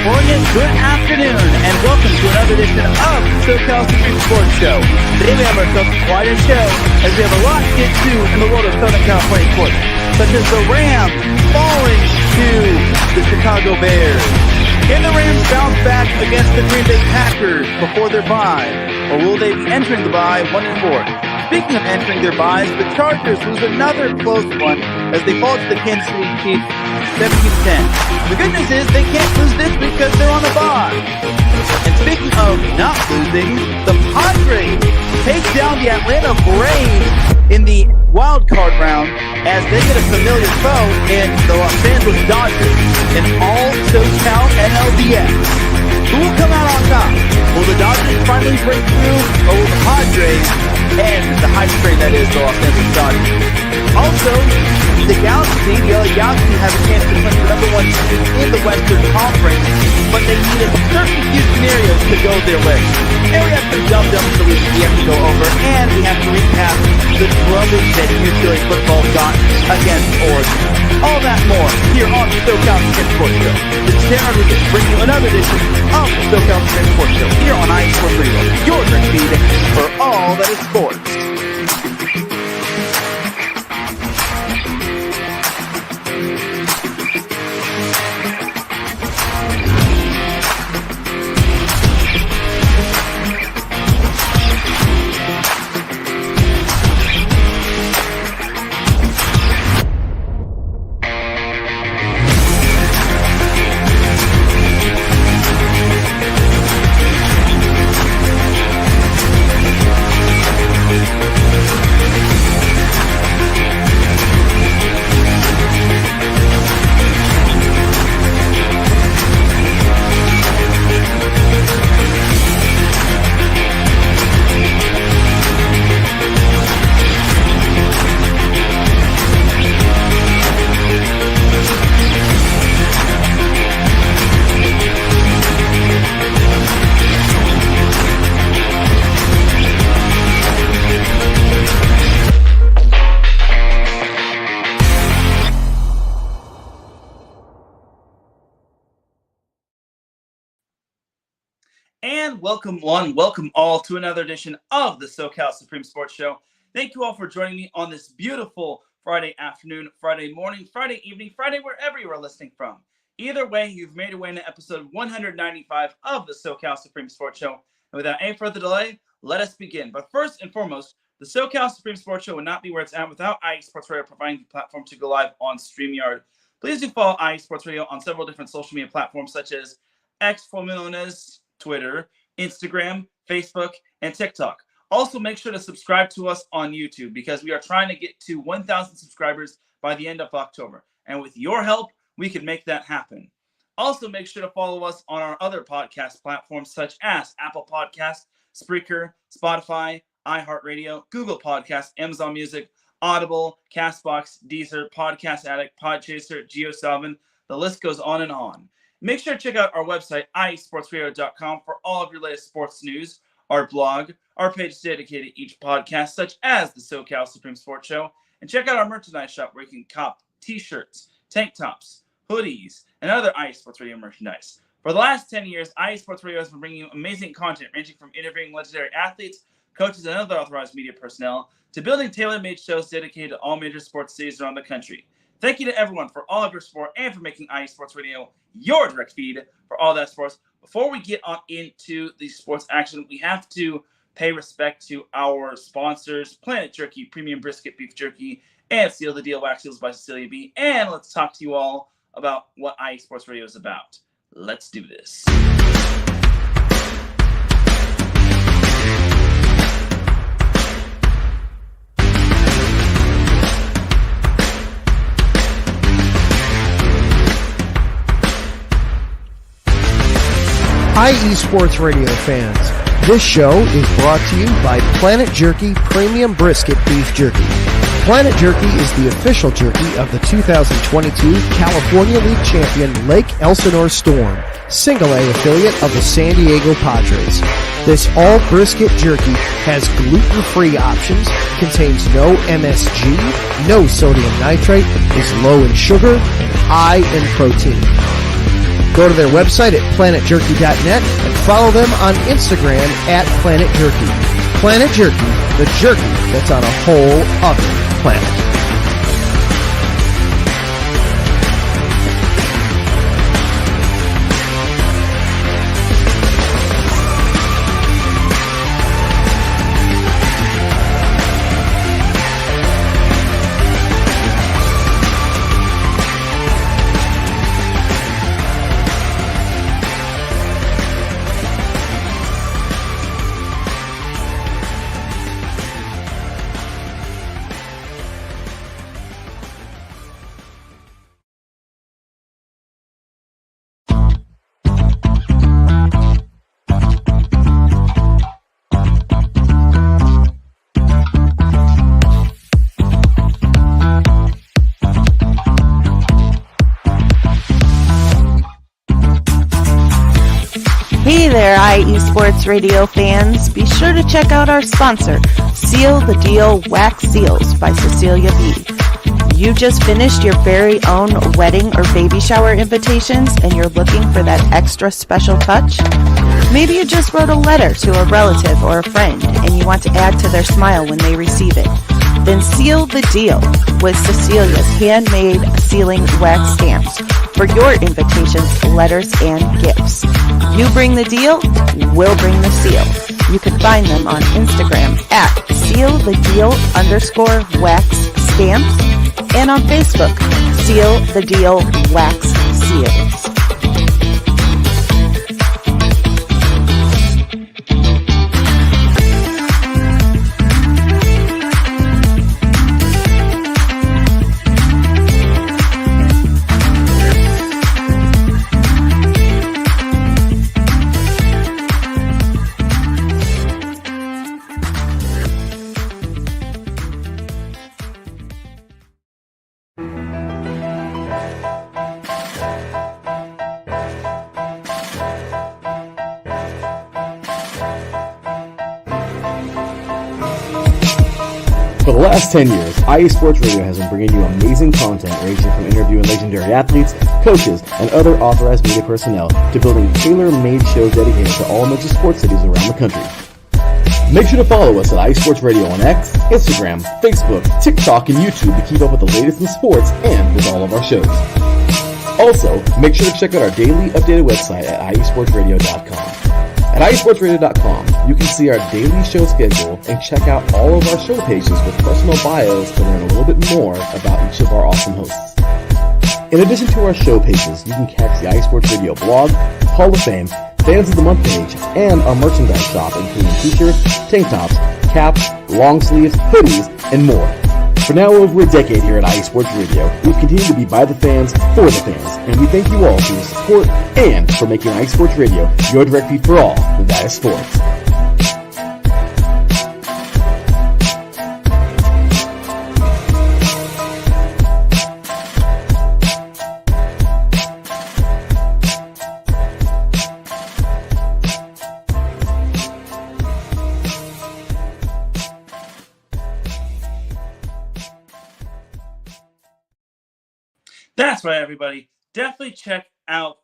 California, good afternoon, and welcome to another edition of the SoCal Supreme Sports Show. Today we have ourselves quite a show, as we have a lot to get to in the world of Southern California sports, such as the Rams falling to the Chicago Bears. Can the Rams bounce back against the Green Bay Packers before their bye, or will they be entering the bye 1-4? Speaking of entering their byes, the Chargers lose another close one as they fall to the Kansas City Chiefs 17-10. The good news is they can't lose this because they're on a bye. And speaking of not losing, the Padres take down the Atlanta Braves in the wild card round as they get a familiar foe in the Los Angeles Dodgers in all SoCal NLDS. Who will come out on top? Will the Dodgers finally break through, or will the Padres and the hype train that is the Los Angeles Dodgers? Also, the Galaxy, the LA Galaxy, have a chance to clinch the number one seed in the Western Conference, but they need a certain few scenarios to go their way. And we have some dumb-dumb solutions we have to go over, and we have to recap the drubbing that UCLA football got against Oregon. All that more here on the SoCal Supreme Sports Show. This is Teran Rodriguez bringing you another edition of the SoCal Supreme Sports Show here on iSports Radio, your direct feed for all that is sports. And welcome all to another edition of the SoCal Supreme Sports Show. Thank you all for joining me on this beautiful Friday afternoon, Friday morning, Friday evening, Friday wherever you are listening from. Either way, you've made your way into episode 195 of the SoCal Supreme Sports Show. And without any further delay, let us begin. But first and foremost, the SoCal Supreme Sports Show would not be where it's at without IE Sports Radio providing the platform to go live on StreamYard. Please do follow IE Sports Radio on several different social media platforms such as X, formerly known as Twitter, Instagram, Facebook, and TikTok. Also, make sure to subscribe to us on YouTube because we are trying to get to 1,000 subscribers by the end of October. And with your help, we can make that happen. Also, make sure to follow us on our other podcast platforms such as Apple Podcasts, Spreaker, Spotify, iHeartRadio, Google Podcasts, Amazon Music, Audible, CastBox, Deezer, Podcast Addict, Podchaser, GeoSalvin. The list goes on and on. Make sure to check out our website, iesportsradio.com, for all of your latest sports news, our blog, our page dedicated to each podcast, such as the SoCal Supreme Sports Show, and check out our merchandise shop where you can cop t-shirts, tank tops, hoodies, and other IE Sports Radio merchandise. For the last 10 years, IE Sports Radio has been bringing you amazing content ranging from interviewing legendary athletes, coaches, and other authorized media personnel to building tailor-made shows dedicated to all major sports cities around the country. Thank you to everyone for all of your support and for making IE Sports Radio your direct feed for all that sports. Before we get on into the sports action, we have to pay respect to our sponsors, Planet Jerky, Premium Brisket Beef Jerky, and Seal the Deal Wax Seals by Cecilia B. And let's talk to you all about what IE Sports Radio is about. Let's do this. IE Sports Radio fans, this show is brought to you by Planet Jerky Premium Brisket Beef Jerky. Planet Jerky is the official jerky of the 2022 California League champion Lake Elsinore Storm, single-A affiliate of the San Diego Padres. This all-brisket jerky has gluten-free options, contains no MSG, no sodium nitrate, is low in sugar, and high in protein. Go to their website at planetjerky.net and follow them on Instagram at Planet Jerky. Planet Jerky, the jerky that's on a whole other planet. Hey there, IE Sports Radio fans. Be sure to check out our sponsor, Seal the Deal Wax Seals by Cecilia B. You just finished your very own wedding or baby shower invitations and you're looking for that extra special touch? Maybe you just wrote a letter to a relative or a friend and you want to add to their smile when they receive it. Then seal the deal with Cecilia's handmade sealing wax stamps for your invitations, letters, and gifts. You bring the deal, we'll bring the seal. You can find them on Instagram at sealthedeal_wax stamps and on Facebook, Seal the Deal Wax Seals. For the last 10 years, IE Sports Radio has been bringing you amazing content ranging from interviewing legendary athletes, coaches, and other authorized media personnel to building tailor-made shows dedicated to all major sports cities around the country. Make sure to follow us at IE Sports Radio on X, Instagram, Facebook, TikTok, and YouTube to keep up with the latest in sports and with all of our shows. Also, make sure to check out our daily updated website at iesportsradio.com. At iesportsradio.com, you can see our daily show schedule and check out all of our show pages with personal bios to learn a little bit more about each of our awesome hosts. In addition to our show pages, you can catch the IE Sports Radio blog, Hall of Fame, Fans of the Month page, and our merchandise shop including t-shirts, tank tops, caps, long sleeves, hoodies, and more. For now over a decade here at IE Sports Radio, we've continued to be by the fans, for the fans, and we thank you all for your support and for making IE Sports Radio your direct feed for all that is sports. That's right, everybody. Definitely check out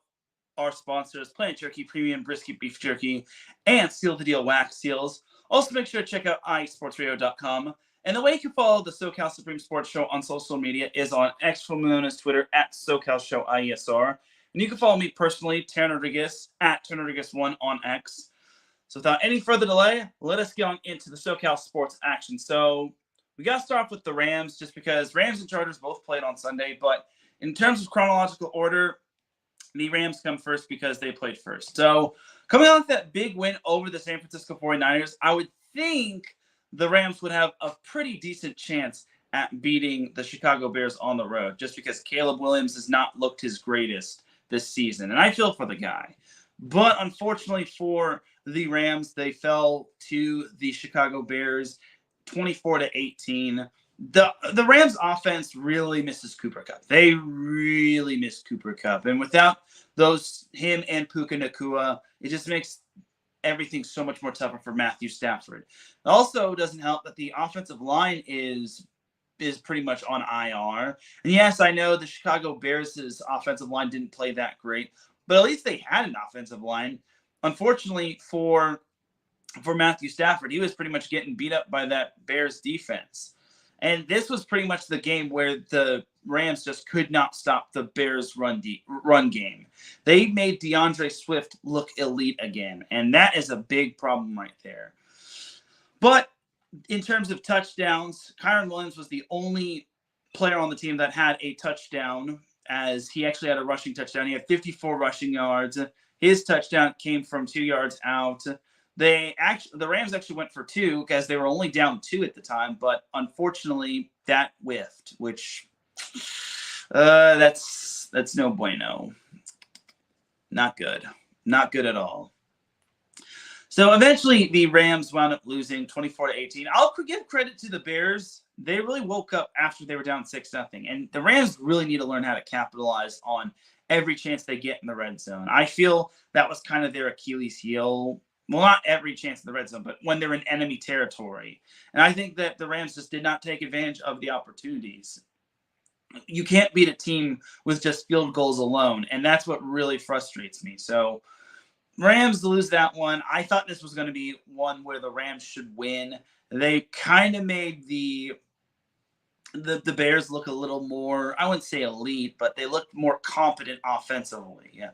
our sponsors, Planet Jerky, Premium Brisket Beef Jerky, and Seal the Deal Wax Seals. Also, make sure to check out iSportsRadio.com. And the way you can follow the SoCal Supreme Sports Show on social media is on X, formerly known as Twitter, at SoCal Show IESR. And you can follow me personally, Teran Rodriguez, at Teran Rodriguez1 on X. So without any further delay, let us get on into the SoCal sports action. So we got to start off with the Rams, just because Rams and Chargers both played on Sunday. But in terms of chronological order, the Rams come first because they played first. So coming off that big win over the San Francisco 49ers, I would think the Rams would have a pretty decent chance at beating the Chicago Bears on the road, just because Caleb Williams has not looked his greatest this season. And I feel for the guy. But unfortunately for the Rams, they fell to the Chicago Bears 24-18. The Rams offense really misses Cooper Kupp. They really miss Cooper Kupp. And without him and Puka Nacua, it just makes everything so much more tougher for Matthew Stafford. It also doesn't help that the offensive line is pretty much on IR. And yes, I know the Chicago Bears' offensive line didn't play that great, but at least they had an offensive line. Unfortunately for Matthew Stafford, he was pretty much getting beat up by that Bears defense. And this was pretty much the game where the Rams just could not stop the Bears' run game. They made DeAndre Swift look elite again, and that is a big problem right there. But in terms of touchdowns, Kyren Williams was the only player on the team that had a touchdown, as he actually had a rushing touchdown. He had 54 rushing yards. His touchdown came from 2 yards out. The Rams actually went for 2 because they were only down 2 at the time, but unfortunately that whiffed, which that's no bueno. Not good. Not good at all. So eventually the Rams wound up losing 24-18. I'll give credit to the Bears. They really woke up after they were down 6-0. And the Rams really need to learn how to capitalize on every chance they get in the red zone. I feel that was kind of their Achilles heel. Well, not every chance in the red zone, but when they're in enemy territory. And I think that the Rams just did not take advantage of the opportunities. You can't beat a team with just field goals alone, and that's what really frustrates me. So Rams lose that one. I thought this was going to be one where the Rams should win. They kind of made the Bears look a little more, I wouldn't say elite, but they looked more competent offensively. Yeah.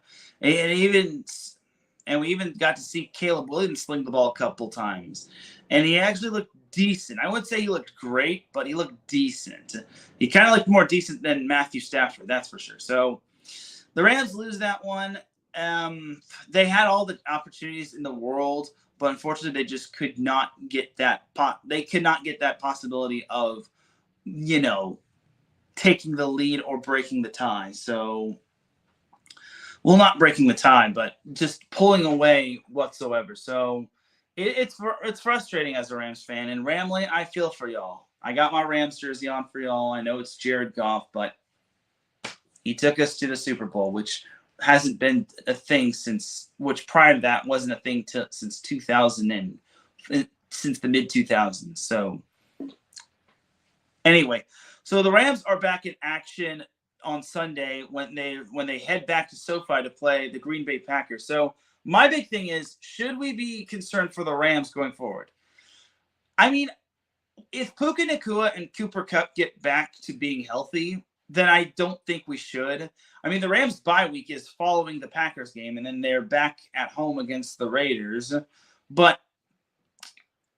And we even got to see Caleb Williams sling the ball a couple times. And he actually looked decent. I wouldn't say he looked great, but he looked decent. He kind of looked more decent than Matthew Stafford, that's for sure. So the Rams lose that one. They had all the opportunities in the world, but unfortunately they just could not get that they could not get that possibility of, taking the lead or breaking the tie. So, well, not breaking the tie, but just pulling away whatsoever. So it's frustrating as a Rams fan. And Ramley, I feel for y'all. I got my Rams jersey on for y'all. I know it's Jared Goff, but he took us to the Super Bowl, which hasn't been a thing which prior to that wasn't a thing since 2000 and since the mid 2000s. So anyway, so the Rams are back in action on Sunday when they head back to SoFi to play the Green Bay Packers. So my big thing is, should we be concerned for the Rams going forward? I mean, if Puka Nacua and Cooper Kupp get back to being healthy, then I don't think we should. I mean, the Rams' bye week is following the Packers game, and then they're back at home against the Raiders. But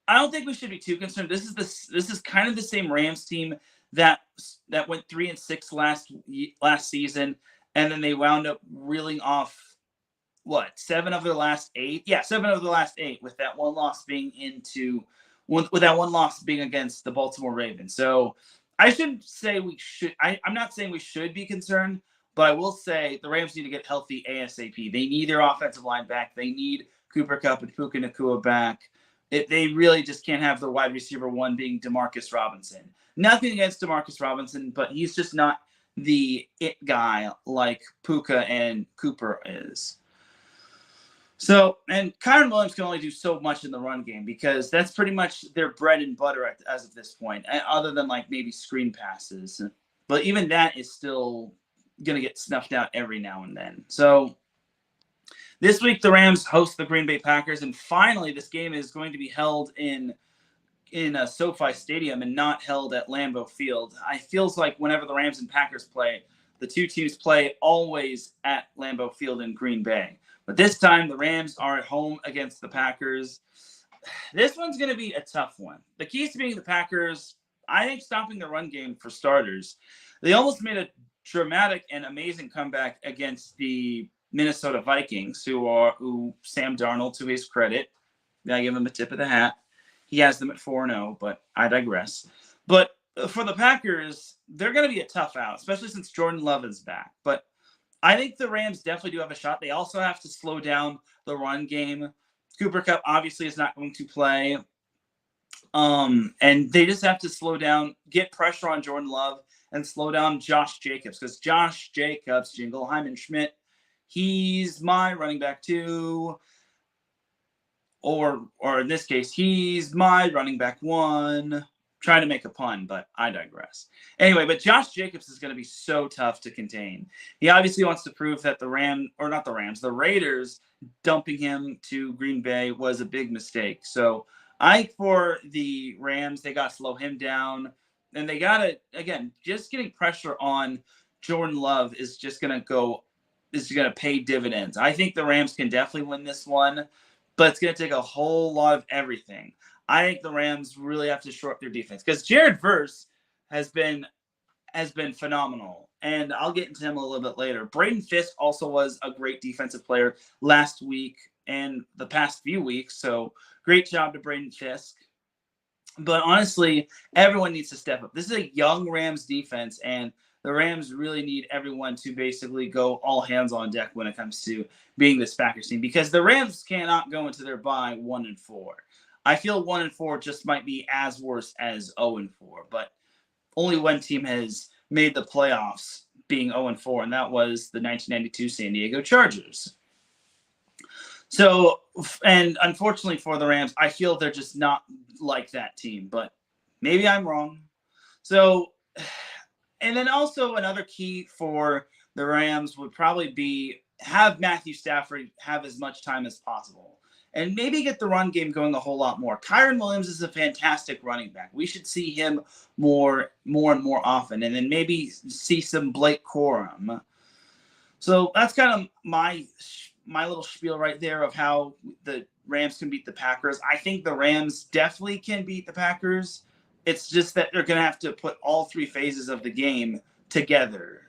I don't think we should be too concerned. This is kind of the same Rams team that went 3-6 last season, and then they wound up reeling off 7 of their last 8. Yeah, 7 of the last 8, with that one loss being against the Baltimore Ravens. So I shouldn't say we should. I'm not saying we should be concerned, but I will say the Rams need to get healthy ASAP. They need their offensive line back. They need Cooper Kupp and Puka Nacua back. They really just can't have the wide receiver 1 being Demarcus Robinson. Nothing against Demarcus Robinson, but he's just not the it guy like Puka and Cooper is. So, and Kyren Williams can only do so much in the run game because that's pretty much their bread and butter as of this point, other than like maybe screen passes. But even that is still going to get snuffed out every now and then. So this week the Rams host the Green Bay Packers, and finally this game is going to be held in a SoFi Stadium and not held at Lambeau Field. It feels like whenever the Rams and Packers play, the two teams play always at Lambeau Field in Green Bay. But this time, the Rams are at home against the Packers. This one's going to be a tough one. The keys to being the Packers, I think, stopping the run game for starters. They almost made a dramatic and amazing comeback against the Minnesota Vikings, who Sam Darnold, to his credit, I give him a tip of the hat. He has them at 4-0, but I digress. But for the Packers, they're going to be a tough out, especially since Jordan Love is back. But I think the Rams definitely do have a shot. They also have to slow down the run game. Cooper Kupp obviously is not going to play. And they just have to slow down, get pressure on Jordan Love, and slow down Josh Jacobs. Because Josh Jacobs, Jingle Schmidt, he's my running back too. Or in this case, he's my running back 1. trying to make a pun, but I digress. Anyway, but Josh Jacobs is going to be so tough to contain. He obviously wants to prove that the Raiders dumping him to Green Bay was a big mistake. So I think for the Rams, they got to slow him down. And they got to, again, just getting pressure on Jordan Love is going to pay dividends. I think the Rams can definitely win this one, but it's going to take a whole lot of everything. I think the Rams really have to shore up their defense because Jared Verse has been phenomenal, and I'll get into him a little bit later. Braden Fisk also was a great defensive player last week and the past few weeks, so great job to Braden Fisk. But honestly, everyone needs to step up. This is a young Rams defense, and the Rams really need everyone to basically go all hands on deck when it comes to being this Packers team because the Rams cannot go into their bye 1-4. I feel 1-4 just might be as worse as 0-4, but only one team has made the playoffs being 0-4, and that was the 1992 San Diego Chargers. So, and unfortunately for the Rams, I feel they're just not like that team, but maybe I'm wrong. So, and then also another key for the Rams would probably be have Matthew Stafford have as much time as possible. And maybe get the run game going a whole lot more. Kyren Williams is a fantastic running back. We should see him more and more often. And then maybe see some Blake Corum. So that's kind of my little spiel right there of how the Rams can beat the Packers. I think the Rams definitely can beat the Packers. It's just that they're going to have to put all three phases of the game together.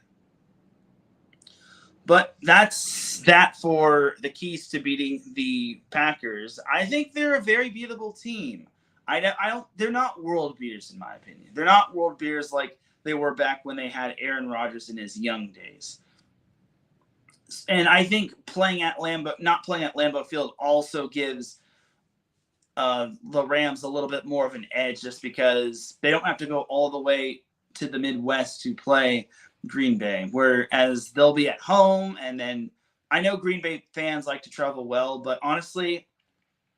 But that's that for the keys to beating the Packers. I think they're a very beatable team. They're not world beaters in my opinion. They're not world beaters like they were back when they had Aaron Rodgers in his young days. And I think not playing at Lambeau Field also gives the Rams a little bit more of an edge just because they don't have to go all the way to the Midwest to play Green Bay, whereas they'll be at home. And then I know Green Bay fans like to travel well, but honestly,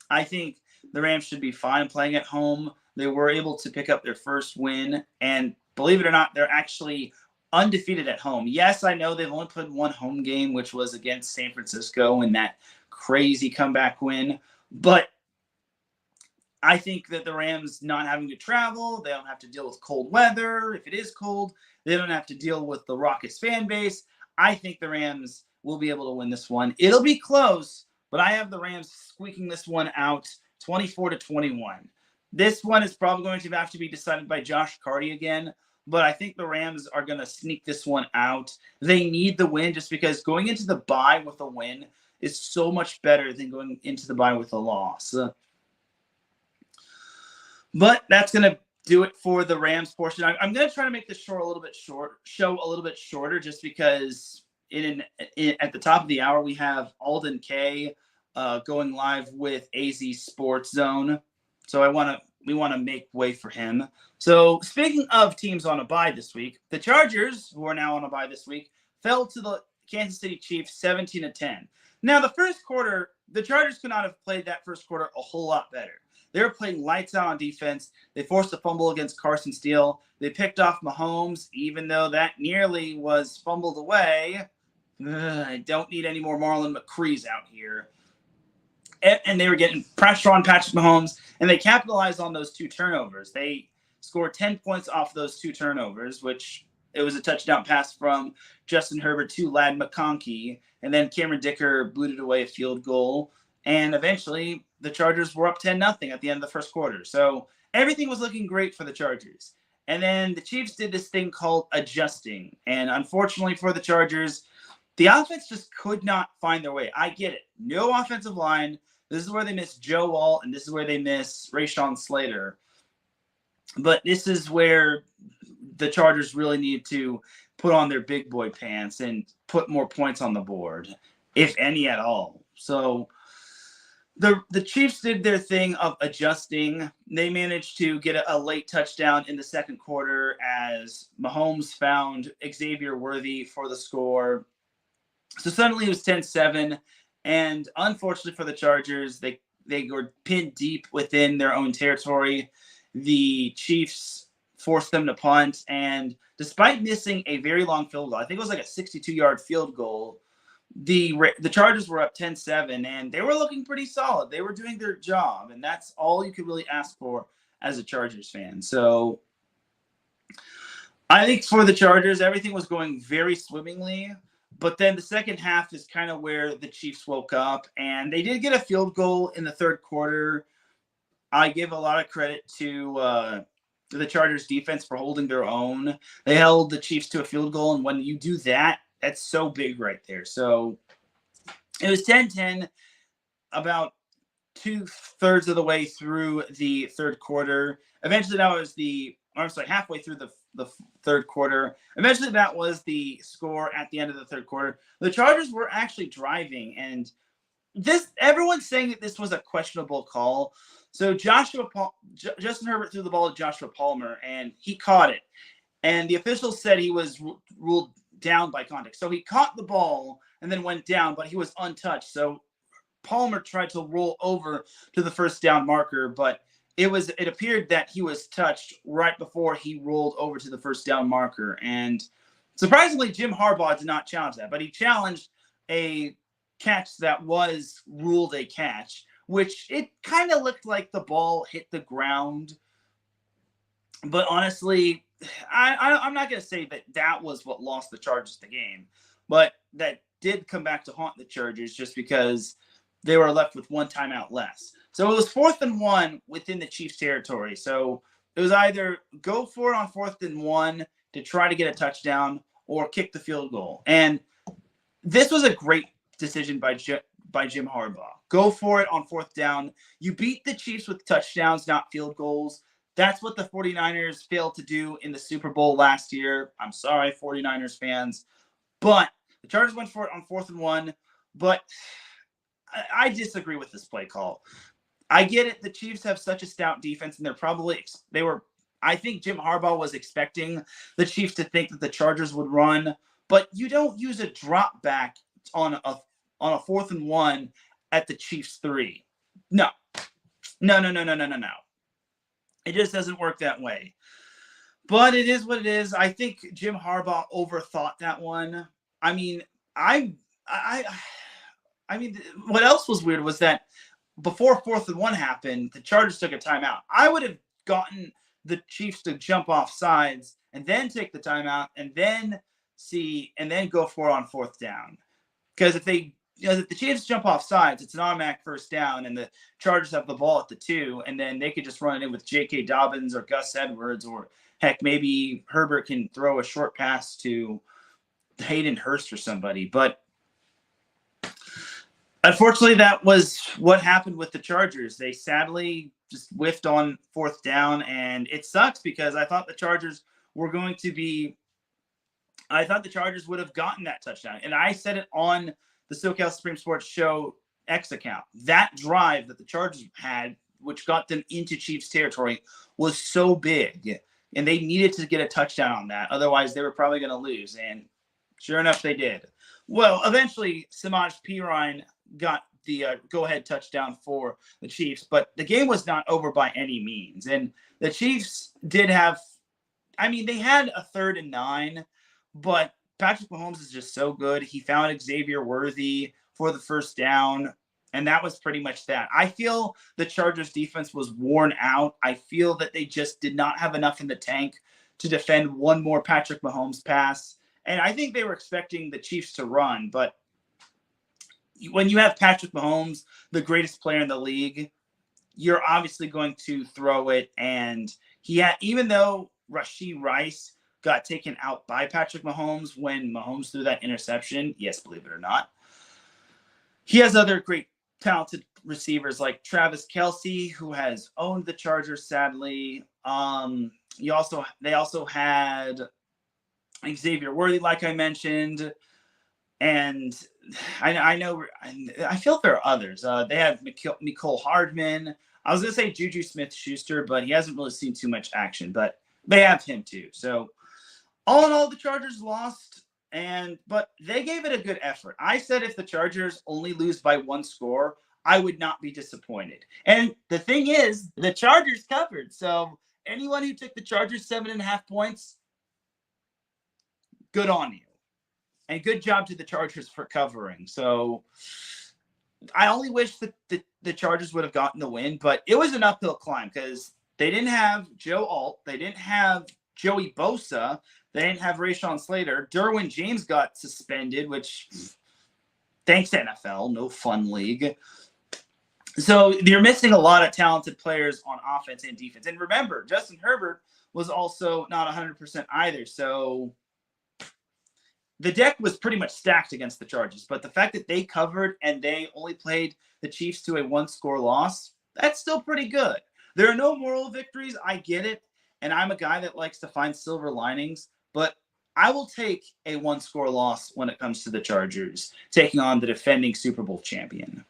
I think the Rams should be fine playing at home. They were able to pick up their first win, and believe it or not, they're actually undefeated at home. Yes, I know they've only played one home game, which was against San Francisco in that crazy comeback win, but I think that the Rams not having to travel, they don't have to deal with cold weather. If it is cold, they don't have to deal with the raucous fan base. I think the Rams will be able to win this one. It'll be close, but I have the Rams squeaking this one out 24-21. This one is probably going to have to be decided by Josh Carty again, but I think the Rams are going to sneak this one out. They need the win just because going into the bye with a win is so much better than going into the bye with a loss. But that's going to do it for the Rams portion. I'm going to try to make this show a little bit shorter just because at the top of the hour, we have Alden K going live with AZ Sports Zone. So we want to make way for him. So speaking of teams on a bye this week, the Chargers, who are now on a bye this week, fell to the Kansas City Chiefs 17-10. Now, the first quarter, the Chargers could not have played that first quarter a whole lot better. They were playing lights out on defense. They forced a fumble against Carson Steele. They picked off Mahomes, even though that nearly was fumbled away. I don't need any more Marlon McCrees out here. And they were getting pressure on Patrick Mahomes, and they capitalized on those two turnovers. They scored 10 points off those two turnovers, which it was a touchdown pass from Justin Herbert to Ladd McConkey, and then Cameron Dicker booted away a field goal. And eventually, the Chargers were up 10-0 at the end of the first quarter. So everything was looking great for the Chargers. And then the Chiefs did this thing called adjusting. And unfortunately for the Chargers, the offense just could not find their way. I get it. No offensive line. This is where they miss Joe Wall, and this is where they miss Rashawn Slater. But this is where the Chargers really need to put on their big boy pants and put more points on the board, if any at all. So the Chiefs did their thing of adjusting. They managed to get a late touchdown in the second quarter as Mahomes found Xavier Worthy for the score. So suddenly it was 10-7. And unfortunately for the Chargers, they were pinned deep within their own territory. the Chiefs forced them to punt. And despite missing a very long field goal, I think it was like a 62-yard field goal, the Chargers were up 10-7, and they were looking pretty solid. They were doing their job, and that's all you could really ask for as a Chargers fan. So I think for the Chargers, everything was going very swimmingly. But then the second half is kind of where the Chiefs woke up, and they did get a field goal in the third quarter. I give a lot of credit to the Chargers defense for holding their own. They held the Chiefs to a field goal, and when you do that, that's so big right there. So it was 10-10 about 2/3 of the way through the third quarter. Eventually that was halfway through the third quarter. Eventually that was the score at the end of the third quarter. The Chargers were actually driving, and everyone's saying that this was a questionable call. So Justin Herbert threw the ball to Joshua Palmer, and he caught it. And the officials said he was ruled down by contact. So he caught the ball and then went down, but he was untouched. So Palmer tried to roll over to the first down marker, but it appeared that he was touched right before he rolled over to the first down marker. And surprisingly, Jim Harbaugh did not challenge that, but he challenged a catch that was ruled a catch, which it kind of looked like the ball hit the ground. But honestly, I'm not going to say that was what lost the Chargers the game, but that did come back to haunt the Chargers just because they were left with one timeout less. So it was 4th and 1 within the Chiefs territory. So it was either go for it on 4th and 1 to try to get a touchdown or kick the field goal. And this was a great decision by Jim Harbaugh. Go for it on 4th down. You beat the Chiefs with touchdowns, not field goals. That's what the 49ers failed to do in the Super Bowl last year. I'm sorry, 49ers fans. But the Chargers went for it on 4th and 1. But I disagree with this play call. I get it. The Chiefs have such a stout defense, and I think Jim Harbaugh was expecting the Chiefs to think that the Chargers would run. But you don't use a drop back on a 4th and 1 at the Chiefs 3. No. It just doesn't work that way. But it is what it is. I think Jim Harbaugh overthought that one. I mean, what else was weird was that before 4th and 1 happened, the Chargers took a timeout. I would have gotten the Chiefs to jump off sides and then take the timeout and then go for it on 4th down. Because if the Chiefs jump off sides, it's an automatic first down, and the Chargers have the ball at the 2, and then they could just run it in with J.K. Dobbins or Gus Edwards, or heck, maybe Herbert can throw a short pass to Hayden Hurst or somebody. But unfortunately, that was what happened with the Chargers. They sadly just whiffed on 4th down, and it sucks because I thought the Chargers would have gotten that touchdown. And I said it on the SoCal Supreme Sports Show X account. That drive that the Chargers had, which got them into Chiefs territory, was so big, and they needed to get a touchdown on that. Otherwise, they were probably going to lose, and sure enough, they did. Well, eventually, Samaj Pirine got the go-ahead touchdown for the Chiefs, but the game was not over by any means. And the Chiefs they had a 3rd and 9, but Patrick Mahomes is just so good. He found Xavier Worthy for the first down, and that was pretty much that. I feel the Chargers defense was worn out. I feel that they just did not have enough in the tank to defend one more Patrick Mahomes pass. And I think they were expecting the Chiefs to run, but when you have Patrick Mahomes, the greatest player in the league, you're obviously going to throw it. And even though Rashee Rice got taken out by Patrick Mahomes when Mahomes threw that interception, yes, believe it or not, he has other great talented receivers like Travis Kelce, who has owned the Chargers, sadly. They also had Xavier Worthy, like I mentioned. And I feel there are others. They have Mecole Hardman. I was going to say Juju Smith-Schuster, but he hasn't really seen too much action. But they have him too. So all in all, the Chargers lost, but they gave it a good effort. I said if the Chargers only lose by one score, I would not be disappointed. And the thing is, the Chargers covered. So anyone who took the Chargers 7.5 points, good on you. And good job to the Chargers for covering. So I only wish that the Chargers would have gotten the win, but it was an uphill climb because they didn't have Joe Alt. They didn't have Joey Bosa. They didn't have Rashawn Slater. Derwin James got suspended, which thanks NFL, no fun league. So you're missing a lot of talented players on offense and defense. And remember, Justin Herbert was also not 100% either. So the deck was pretty much stacked against the Chargers. But the fact that they covered and they only played the Chiefs to a one-score loss, that's still pretty good. There are no moral victories. I get it. And I'm a guy that likes to find silver linings. But I will take a one-score loss when it comes to the Chargers taking on the defending Super Bowl champion.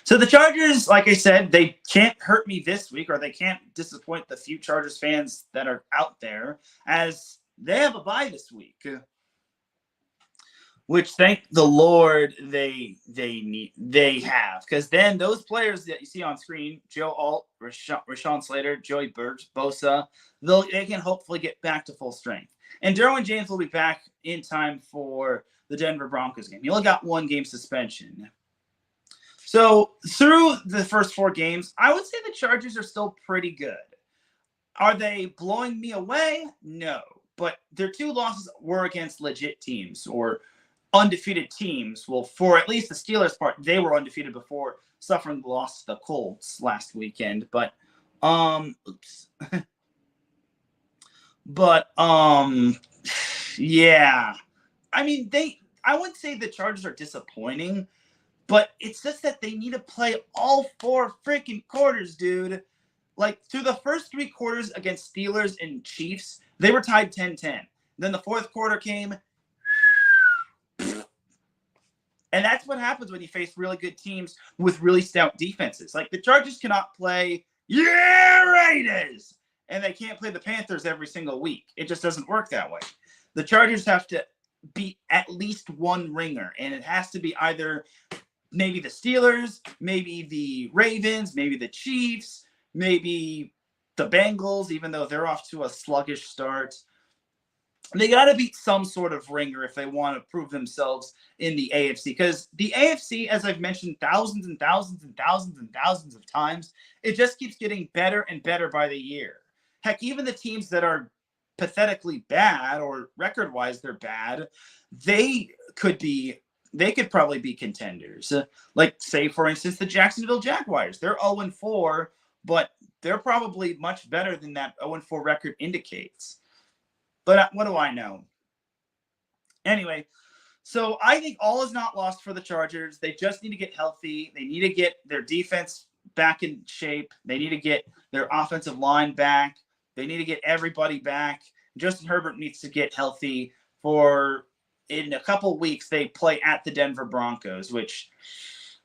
So the Chargers, like I said, they can't hurt me this week, or they can't disappoint the few Chargers fans that are out there, as they have a bye this week, which thank the Lord they have, because then those players that you see on screen, Joe Alt, Rashawn Slater, Joey Bosa, they can hopefully get back to full strength. And Derwin James will be back in time for the Denver Broncos game. He only got 1 game suspension. So through the first 4 games, I would say the Chargers are still pretty good. Are they blowing me away? No. But their 2 losses were against legit teams or undefeated teams. Well, for at least the Steelers' part, they were undefeated before suffering the loss to the Colts last weekend. But, yeah. I mean, I wouldn't say the Chargers are disappointing, but it's just that they need to play all 4 freaking quarters, dude. Like, through the first 3 quarters against Steelers and Chiefs, they were tied 10-10. Then the 4th quarter came. And that's what happens when you face really good teams with really stout defenses. Like, the Chargers cannot play, yeah, Raiders! And they can't play the Panthers every single week. It just doesn't work that way. The Chargers have to beat at least 1 ringer, and it has to be either maybe the Steelers, maybe the Ravens, maybe the Chiefs, maybe the Bengals, even though they're off to a sluggish start. They got to beat some sort of ringer if they want to prove themselves in the AFC. Because the AFC, as I've mentioned thousands and thousands and thousands and thousands of times, it just keeps getting better and better by the year. Heck, even the teams that are pathetically bad, or record-wise they're bad, they could probably be contenders. Like, say, for instance, the Jacksonville Jaguars. They're 0-4, but they're probably much better than that 0-4 record indicates. But what do I know? Anyway, so I think all is not lost for the Chargers. They just need to get healthy. They need to get their defense back in shape. They need to get their offensive line back. They need to get everybody back. Justin Herbert needs to get healthy for, in a couple weeks, they play at the Denver Broncos, which,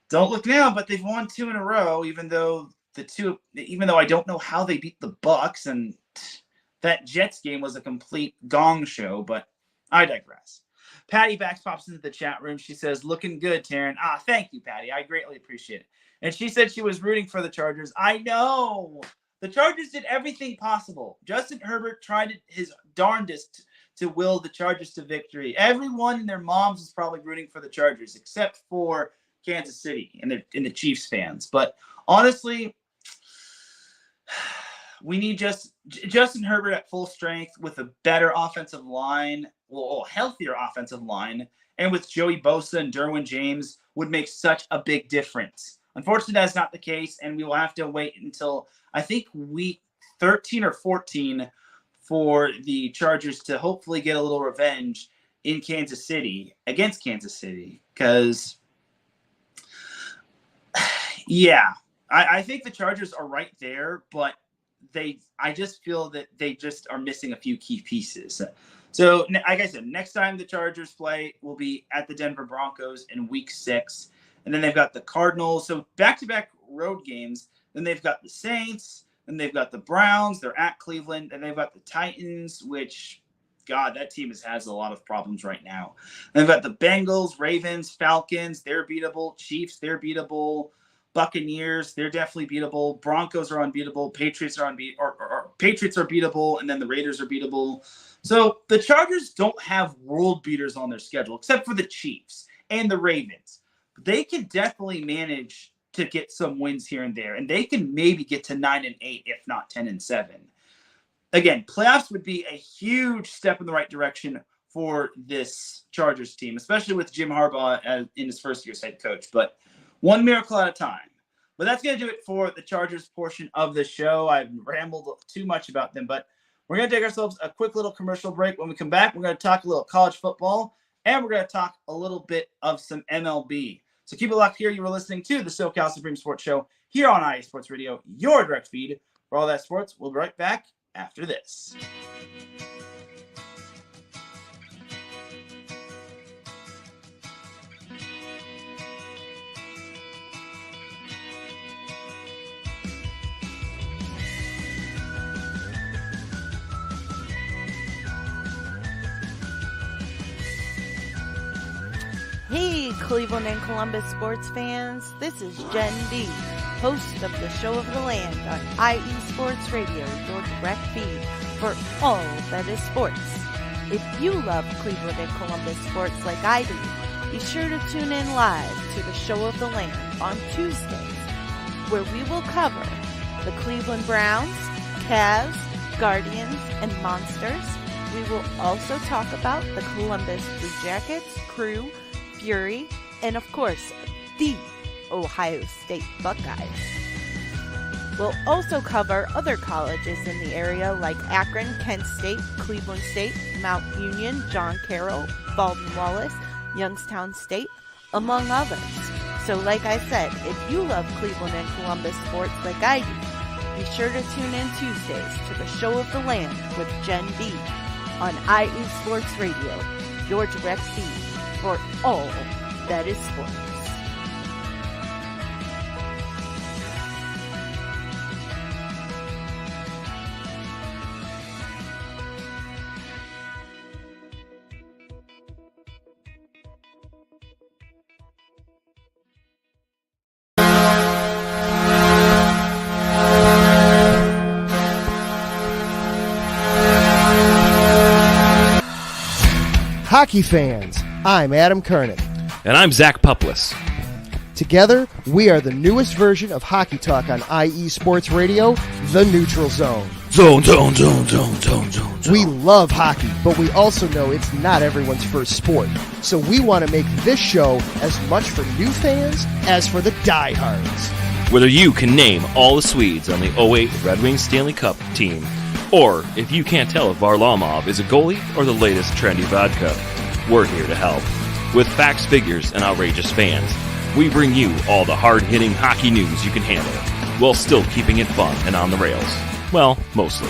don't look now, but they've won 2 in a row, even though I don't know how they beat the Bucs, and that Jets game was a complete gong show, but I digress. Patty Bax pops into the chat room. She says, looking good, Teran. Thank you, Patty. I greatly appreciate it. And she said she was rooting for the Chargers. I know. The Chargers did everything possible. Justin Herbert tried his darndest to will the Chargers to victory. Everyone and their moms is probably rooting for the Chargers, except for Kansas City and the Chiefs fans. But honestly, we need Justin Herbert at full strength with a better offensive line, well, healthier offensive line, and with Joey Bosa and Derwin James would make such a big difference. Unfortunately, that's not the case, and we will have to wait until, I think, week 13 or 14 for the Chargers to hopefully get a little revenge in Kansas City, against Kansas City, because, yeah, I think the Chargers are right there, but I just feel that they just are missing a few key pieces. So, like I said, next time the Chargers play will be at the Denver Broncos in week 6. And then they've got the Cardinals. So back-to-back road games. Then they've got the Saints. Then they've got the Browns. They're at Cleveland. And they've got the Titans, which God, that team has a lot of problems right now. They've got the Bengals, Ravens, Falcons. They're beatable. Chiefs, they're beatable. Buccaneers, they're definitely beatable. Broncos are unbeatable. Patriots are Patriots are beatable, and then the Raiders are beatable. So the Chargers don't have world beaters on their schedule, except for the Chiefs and the Ravens. They can definitely manage to get some wins here and there, and they can maybe get to 9-8, if not 10-7. Again, playoffs would be a huge step in the right direction for this Chargers team, especially with Jim Harbaugh in his first year as head coach. But one miracle at a time. But that's going to do it for the Chargers portion of the show. I've rambled too much about them, but we're going to take ourselves a quick little commercial break. When we come back, we're going to talk a little college football, and we're going to talk a little bit of some MLB. So keep it locked here. You were listening to the SoCal Supreme Sports Show here on IA Sports Radio, your direct feed for all that sports. We'll be right back after this. Hey, Cleveland and Columbus sports fans. This is Jen B, host of the Show of the Land on IE Sports Radio, your direct feed for all that is sports. If you love Cleveland and Columbus sports like I do, be sure to tune in live to the Show of the Land on Tuesdays, where we will cover the Cleveland Browns, Cavs, Guardians, and Monsters. We will also talk about the Columbus Blue Jackets, Crew, Fury, and of course, the Ohio State Buckeyes. We'll also cover other colleges in the area like Akron, Kent State, Cleveland State, Mount Union, John Carroll, Baldwin Wallace, Youngstown State, among others. So like I said, if you love Cleveland and Columbus sports like I do, be sure to tune in Tuesdays to the Show of the Land with Jen B on IE Sports Radio, your direct feed for all that is sports. Hockey fans, I'm Adam Kernick. And I'm Zach Puplis. Together, we are the newest version of Hockey Talk on IE Sports Radio, The Neutral Zone. Zone. We love hockey, but we also know it's not everyone's first sport. So we want to make this show as much for new fans as for the diehards. Whether you can name all the Swedes on the '08 Red Wings Stanley Cup team, or if you can't tell if Varlamov is a goalie or the latest trendy vodka, we're here to help. With facts, figures, and outrageous fans, we bring you all the hard-hitting hockey news you can handle, while still keeping it fun and on the rails. Well, mostly.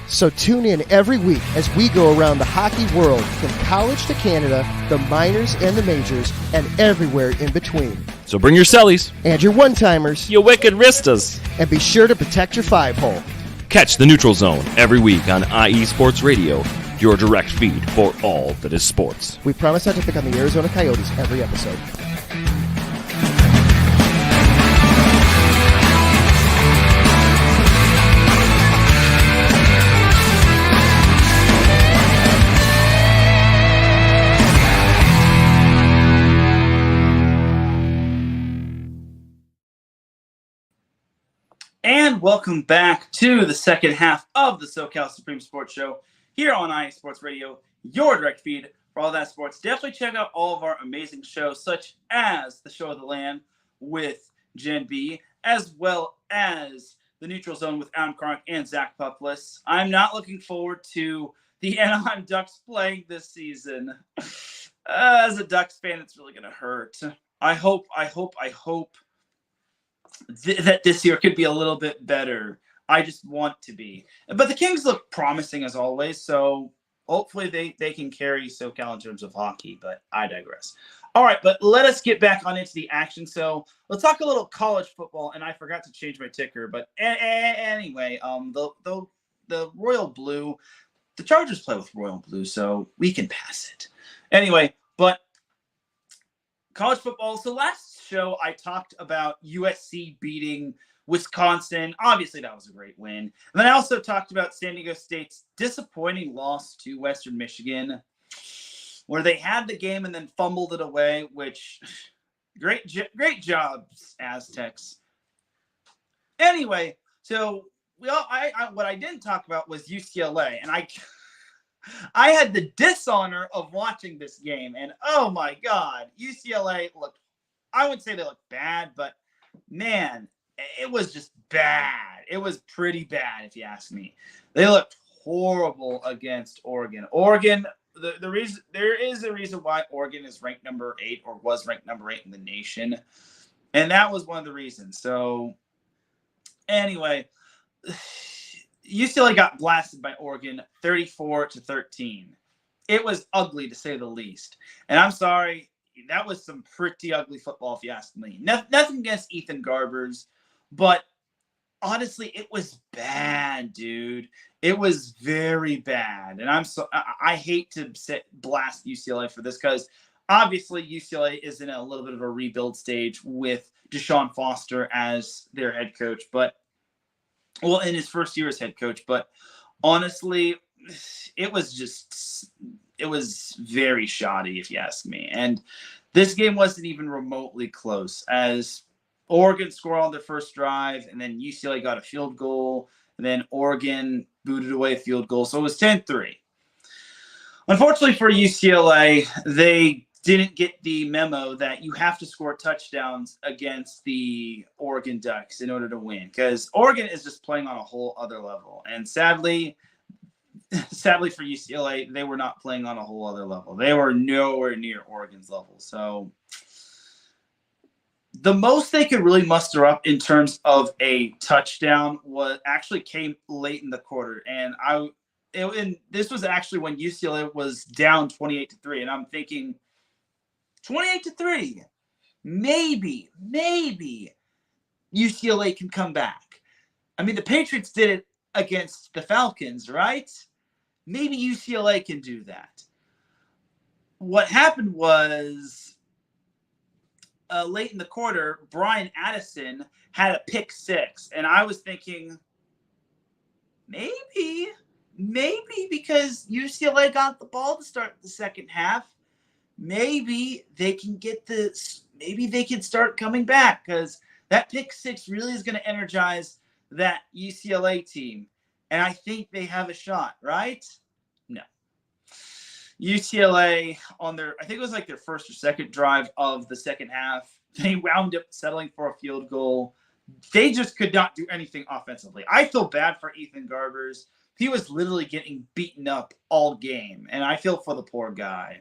So tune in every week as we go around the hockey world, from college to Canada, the minors and the majors, and everywhere in between. So bring your cellies. And your one-timers. You wicked wristas. And be sure to protect your five-hole. Catch the Neutral Zone every week on IE Sports Radio, your direct feed for all that is sports. We promise not to pick on the Arizona Coyotes every episode. And welcome back to the second half of the SoCal Supreme Sports Show here on IA Sports Radio, your direct feed for all that sports. Definitely check out all of our amazing shows, such as the Show of the Land with Jen B, as well as the Neutral Zone with Adam Karnik and Zach Puplis. I'm not looking forward to the Anaheim Ducks playing this season. As a Ducks fan, it's really going to hurt. I hope that this year could be a little bit better. I just want to be. But the Kings look promising as always, so hopefully they can carry SoCal in terms of hockey, but I digress. All right, but let us get back on into the action. So let's talk a little college football, and I forgot to change my ticker, but anyway, the Royal Blue, the Chargers play with royal blue, so we can pass it. Anyway, but college football. So last show I talked about USC beating Wisconsin. Obviously, that was a great win. And then I also talked about San Diego State's disappointing loss to Western Michigan, where they had the game and then fumbled it away, which great job, Aztecs. Anyway, so what I didn't talk about was UCLA, and I had the dishonor of watching this game, and oh my God, UCLA looked, I would say they looked bad, but man, it was just bad. It was pretty bad, if you ask me. They looked horrible against Oregon. Oregon, the reason, there is a reason why Oregon is ranked number 8 or was ranked number 8 in the nation, and that was one of the reasons. So anyway, UCLA got blasted by Oregon 34-13. It was ugly, to say the least. And I'm sorry, that was some pretty ugly football, if you ask me. Nothing against Ethan Garbers, but honestly, it was bad, dude. It was very bad. And I hate to blast UCLA for this, because obviously UCLA is in a little bit of a rebuild stage with Deshaun Foster as their head coach, but well, in his first year as head coach. But honestly, it was very shoddy, if you ask me. And this game wasn't even remotely close, as Oregon scored on their first drive, and then UCLA got a field goal, and then Oregon booted away a field goal. So it was 10-3. Unfortunately for UCLA, they didn't get the memo that you have to score touchdowns against the Oregon Ducks in order to win, because Oregon is just playing on a whole other level. And sadly for UCLA, they were not playing on a whole other level. They were nowhere near Oregon's level. So the most they could really muster up in terms of a touchdown came late in the quarter. And this was actually when UCLA was down 28-3. And I'm thinking, 28-3, maybe UCLA can come back. I mean, the Patriots did it against the Falcons, right? Maybe UCLA can do that. What happened was late in the quarter, Brian Addison had a pick 6, and I was thinking, maybe because UCLA got the ball to start the second half, maybe they can start coming back, because that pick 6 really is going to energize that UCLA team. And I think they have a shot, right? No. UCLA I think it was like their first or second drive of the second half, they wound up settling for a field goal. They just could not do anything offensively. I feel bad for Ethan Garbers. He was literally getting beaten up all game, and I feel for the poor guy.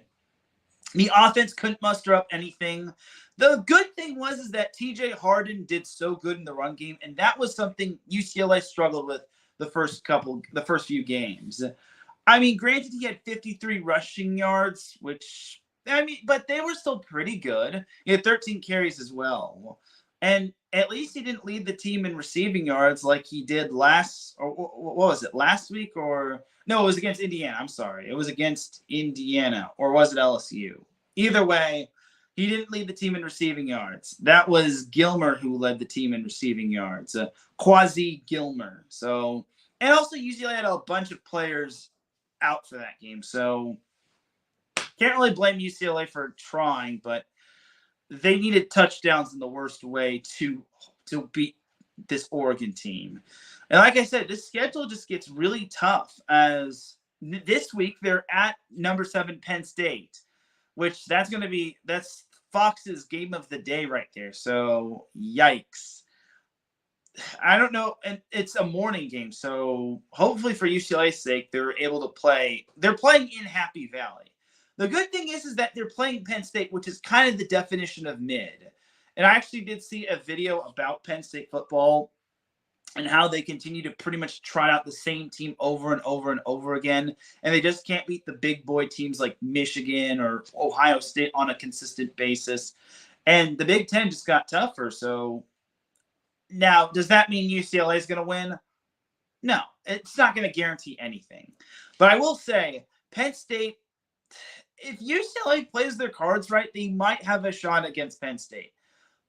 The offense couldn't muster up anything. The good thing was that TJ Harden did so good in the run game, and that was something UCLA struggled with the first few games. I mean, granted, he had 53 rushing yards, but they were still pretty good. He had 13 carries as well. And at least he didn't lead the team in receiving yards like he did last week? No, it was against Indiana. I'm sorry. It was against Indiana, or was it LSU? Either way, he didn't lead the team in receiving yards. That was Gilmer who led the team in receiving yards, Quasi Gilmer. So, and also UCLA had a bunch of players out for that game. So can't really blame UCLA for trying, but they needed touchdowns in the worst way to beat this Oregon team. And like I said, this schedule just gets really tough, as this week they're at number 7 Penn State, which that's Fox's game of the day right there. So yikes. I don't know, and it's a morning game, so hopefully for UCLA's sake, they're able to play. They're playing in Happy Valley. The good thing is that they're playing Penn State, which is kind of the definition of mid. And I actually did see a video about Penn State football and how they continue to pretty much trot out the same team over and over and over again. And they just can't beat the big boy teams like Michigan or Ohio State on a consistent basis. And the Big Ten just got tougher. So now, does that mean UCLA is going to win? No, it's not going to guarantee anything. But I will say, Penn State, if UCLA plays their cards right, they might have a shot against Penn State.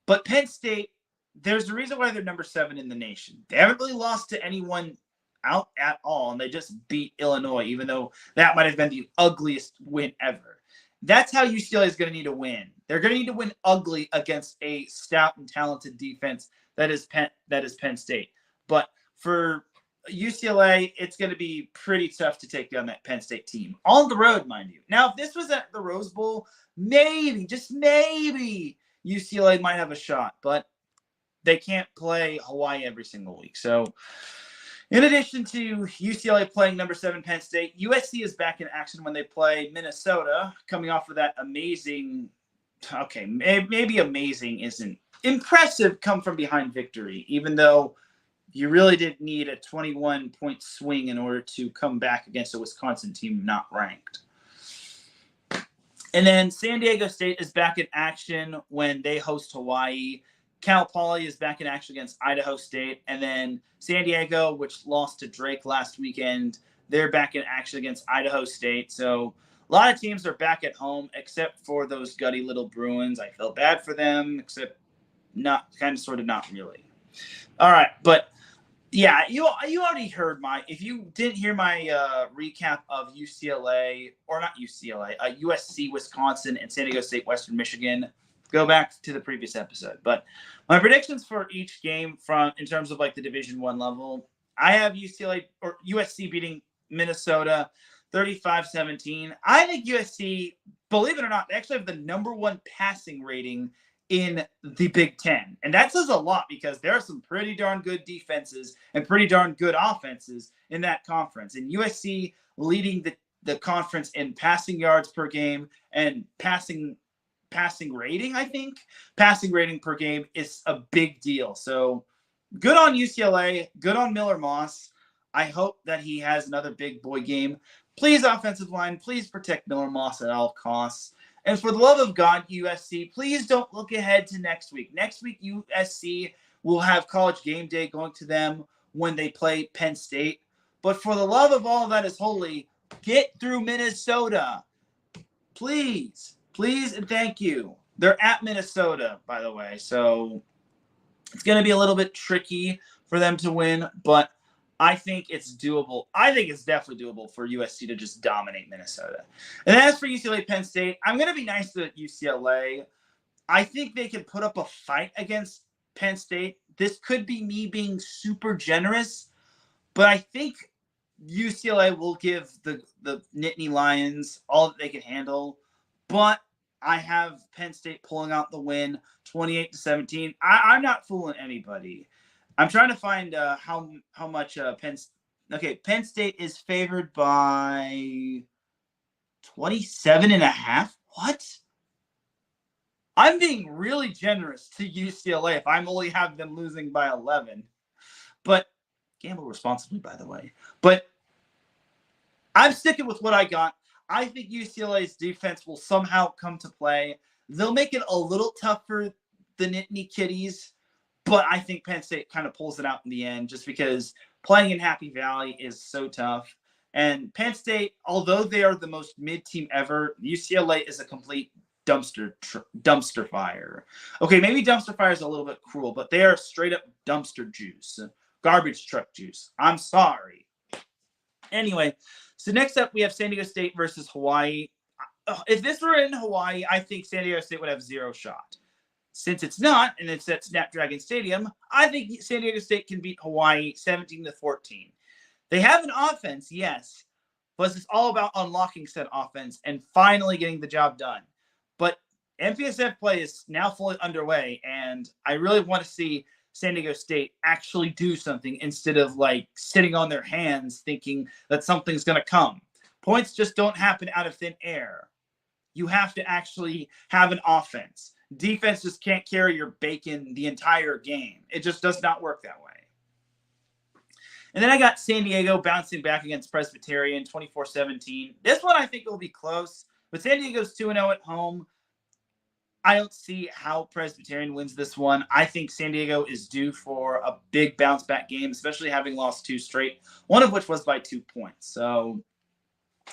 But Penn State, there's a reason why they're number 7 in the nation. They haven't really lost to anyone out at all, and they just beat Illinois, even though that might have been the ugliest win ever. That's how UCLA is going to need to win. They're going to need to win ugly against a stout and talented defense that is Penn State. But for UCLA, it's going to be pretty tough to take down that Penn State team. On the road, mind you. Now, if this was at the Rose Bowl, maybe, just maybe, UCLA might have a shot. But they can't play Hawaii every single week. So, in addition to UCLA playing number 7 Penn State, USC is back in action when they play Minnesota, coming off of that amazing, okay, maybe amazing isn't impressive come from behind victory, even though you really did need a 21-point swing in order to come back against a Wisconsin team not ranked. And then San Diego State is back in action when they host Hawaii. Cal Poly is back in action against Idaho State. And then San Diego, which lost to Drake last weekend, they're back in action against Idaho State. So a lot of teams are back at home, except for those gutty little Bruins. I feel bad for them, except not really. All right, but yeah, you already heard if you didn't hear my recap of UCLA, or not UCLA, USC, Wisconsin, and San Diego State, Western Michigan, go back to the previous episode. But my predictions for each game in terms of like the Division I level, I have USC beating Minnesota 35-17. I think USC, believe it or not, they actually have the number 1 passing rating in the Big Ten. And that says a lot because there are some pretty darn good defenses and pretty darn good offenses in that conference. And USC leading the conference in passing yards per game and passing rating, I think. Passing rating per game is a big deal. So good on UCLA, good on Miller Moss. I hope that he has another big boy game. Please, offensive line, please protect Miller Moss at all costs. And for the love of God, USC, please don't look ahead to next week. Next week, USC will have College Game Day going to them when they play Penn State. But for the love of all that is holy, get through Minnesota. Please, and thank you. They're at Minnesota, by the way. So it's going to be a little bit tricky for them to win, but I think it's doable. I think it's definitely doable for USC to just dominate Minnesota. And as for UCLA Penn State, I'm going to be nice to UCLA. I think they can put up a fight against Penn State. This could be me being super generous, but I think UCLA will give the Nittany Lions all that they can handle. But I have Penn State pulling out the win 28-17. I'm not fooling anybody. I'm trying to find how much Penn State is favored by 27.5. What? I'm being really generous to UCLA if I'm only have them losing by 11. But gamble responsibly, by the way. But I'm sticking with what I got. I think UCLA's defense will somehow come to play. They'll make it a little tough for the Nittany Kitties. But I think Penn State kind of pulls it out in the end just because playing in Happy Valley is so tough. And Penn State, although they are the most mid-team ever, UCLA is a complete dumpster fire. Okay, maybe dumpster fire is a little bit cruel, but they are straight up dumpster juice. Garbage truck juice. I'm sorry. Anyway, so next up we have San Diego State versus Hawaii. If this were in Hawaii, I think San Diego State would have zero shot. Since it's not, and it's at Snapdragon Stadium, I think San Diego State can beat Hawaii 17-14. They have an offense, yes, but it's all about unlocking said offense and finally getting the job done. But MPSF play is now fully underway, and I really want to see San Diego State actually do something instead of like sitting on their hands thinking that something's going to come. Points just don't happen out of thin air. You have to actually have an offense. Defense just can't carry your bacon the entire game. It just does not work that way. And then I got San Diego bouncing back against Presbyterian 24-17. This one I think will be close, but San Diego's 2-0 at home. I don't see how Presbyterian wins this one. I think San Diego is due for a big bounce back game, especially having lost 2 straight, one of which was by 2 points. So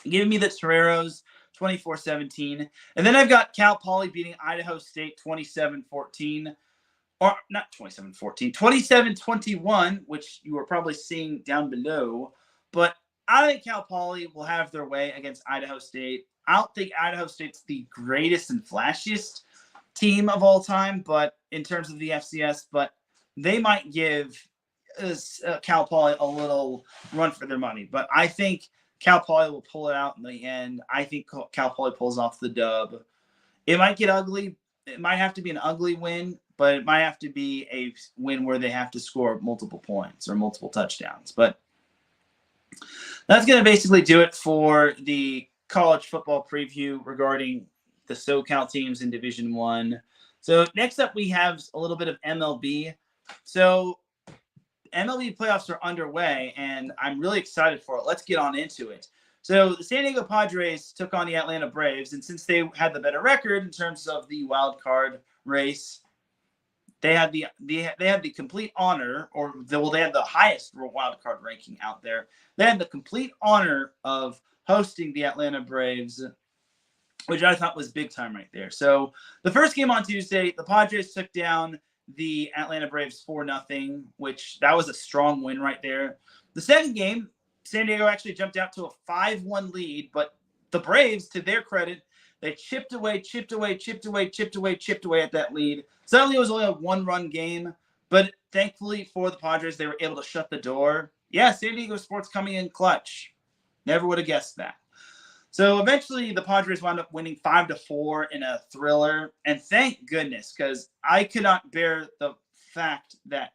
give me the Toreros 24-17. And then I've got Cal Poly beating Idaho State 27-14. Or not 27-14, 27-21, which you are probably seeing down below. But I think Cal Poly will have their way against Idaho State. I don't think Idaho State's the greatest and flashiest team of all time, but in terms of the FCS, but they might give Cal Poly a little run for their money. But I think Cal Poly will pull it out in the end. I think Cal Poly pulls off the dub. It might get ugly. It might have to be an ugly win, but it might have to be a win where they have to score multiple points or multiple touchdowns. But that's going to basically do it for the college football preview regarding the SoCal teams in Division I. So next up, we have a little bit of MLB. So MLB playoffs are underway, and I'm really excited for it. Let's get on into it. So the San Diego Padres took on the Atlanta Braves, and since they had the better record in terms of the wild card race, they had the complete honor, they had the highest wild card ranking out there. They had the complete honor of hosting the Atlanta Braves, which I thought was big time right there. So the first game on Tuesday, the Padres took down the Atlanta Braves 4-0, which that was a strong win right there. The second game, San Diego actually jumped out to a 5-1 lead, but the Braves, to their credit, they chipped away at that lead. Suddenly it was only a 1-run game, but thankfully for the Padres, they were able to shut the door. Yeah, San Diego sports coming in clutch. Never would have guessed that. So eventually the Padres wound up winning 5-4 in a thriller. And thank goodness, because I could not bear the fact that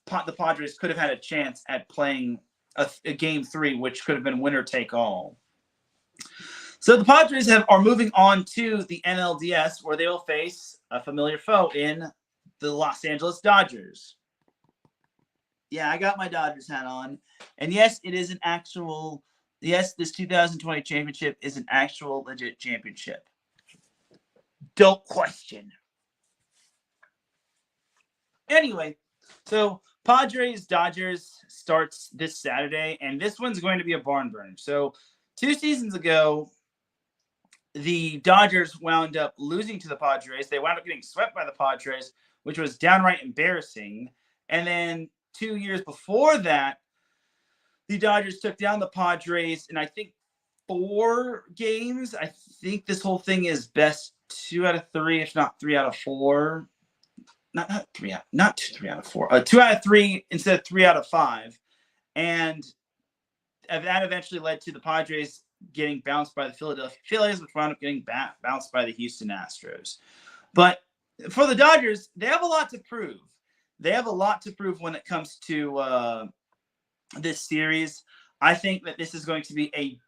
the Padres could have had a chance at playing a game 3, which could have been winner take all. So the Padres are moving on to the NLDS, where they will face a familiar foe in the Los Angeles Dodgers. Yeah, I got my Dodgers hat on. And yes, it is an actual, yes, this 2020 championship is an actual legit championship. Don't question. Anyway, so Padres Dodgers starts this Saturday, and this one's going to be a barn burner. So 2 seasons ago, the Dodgers wound up losing to the Padres. They wound up getting swept by the Padres, which was downright embarrassing. And then 2 years before that, the Dodgers took down the Padres in, I think, 4 games. I think this whole thing is best 2 out of 3, if not 3 out of 4. Not 3 out of 4. 2 out of 3 instead of 3 out of 5. And that eventually led to the Padres getting bounced by the Philadelphia Phillies, which wound up getting bounced by the Houston Astros. But for the Dodgers, they have a lot to prove. They have a lot to prove when it comes to this series. I think that this is going to be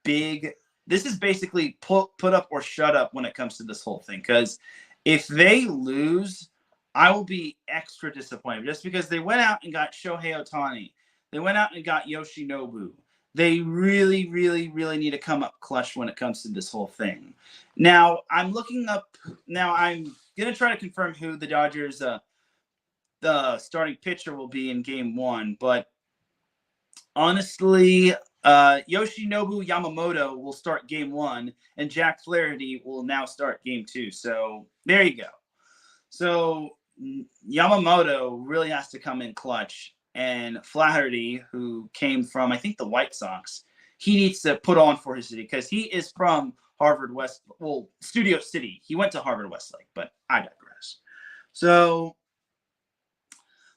this is basically put up or shut up when it comes to this whole thing. Because if they lose, I will be extra disappointed just because they went out and got Shohei Ohtani. They went out and got Yoshinobu. They really, really, really need to come up clutch when it comes to this whole thing. Now, I'm going to try to confirm who the Dodgers the starting pitcher will be in game 1. But honestly, Yoshinobu Yamamoto will start game 1, and Jack Flaherty will now start game 2. So there you go. So Yamamoto really has to come in clutch. And Flaherty, who came from, I think, the White Sox, he needs to put on for his city because he is from Studio City. He went to Harvard Westlake, but I digress. So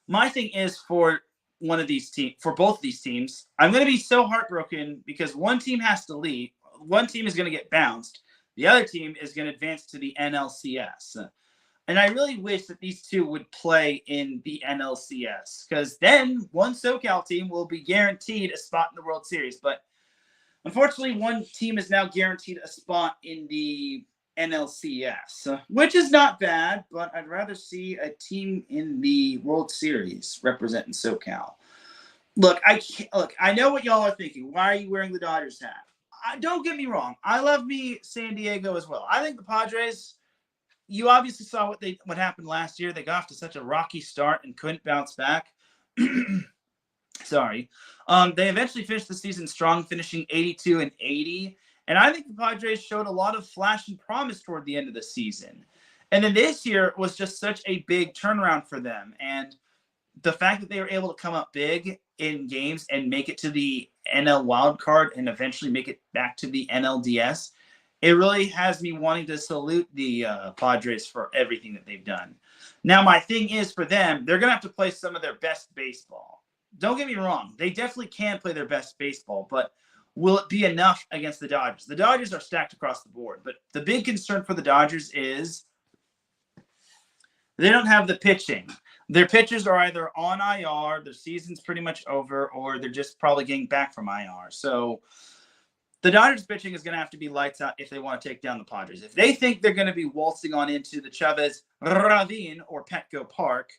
my thing is for both of these teams, I'm going to be so heartbroken because one team has to leave. One team is going to get bounced. The other team is going to advance to the NLCS. And I really wish that these two would play in the NLCS because then one SoCal team will be guaranteed a spot in the World Series. But unfortunately, one team is now guaranteed a spot in the NLCS, which is not bad, but I'd rather see a team in the World Series representing SoCal. Look, I know what y'all are thinking. Why are you wearing the Dodgers hat? Don't get me wrong. I love me San Diego as well. I think the Padres, you obviously saw what happened last year. They got off to such a rocky start and couldn't bounce back. Sorry. They eventually finished the season strong, finishing 82-80. And I think the Padres showed a lot of flash and promise toward the end of the season. And then this year was just such a big turnaround for them. And the fact that they were able to come up big in games and make it to the NL wild card and eventually make it back to the NLDS, it really has me wanting to salute the Padres for everything that they've done. Now, my thing is for them, they're going to have to play some of their best baseball. Don't get me wrong. They definitely can play their best baseball, but will it be enough against the Dodgers? The Dodgers are stacked across the board, but the big concern for the Dodgers is they don't have the pitching. Their pitchers are either on IR, their season's pretty much over, or they're just probably getting back from IR. So the Dodgers pitching is going to have to be lights out if they want to take down the Padres. If they think they're going to be waltzing on into the Chavez Ravine or Petco Park,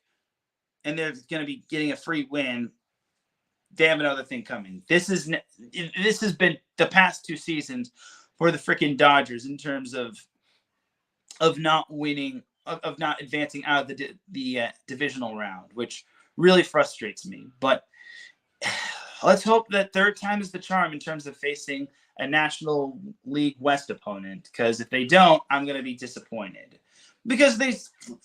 and they're going to be getting a free win, they have another thing coming. This has been the past 2 seasons for the freaking Dodgers in terms of not winning, of not advancing out of the divisional round, which really frustrates me. But let's hope that third time is the charm in terms of facing a National League West opponent, because if they don't, I'm going to be disappointed. Because they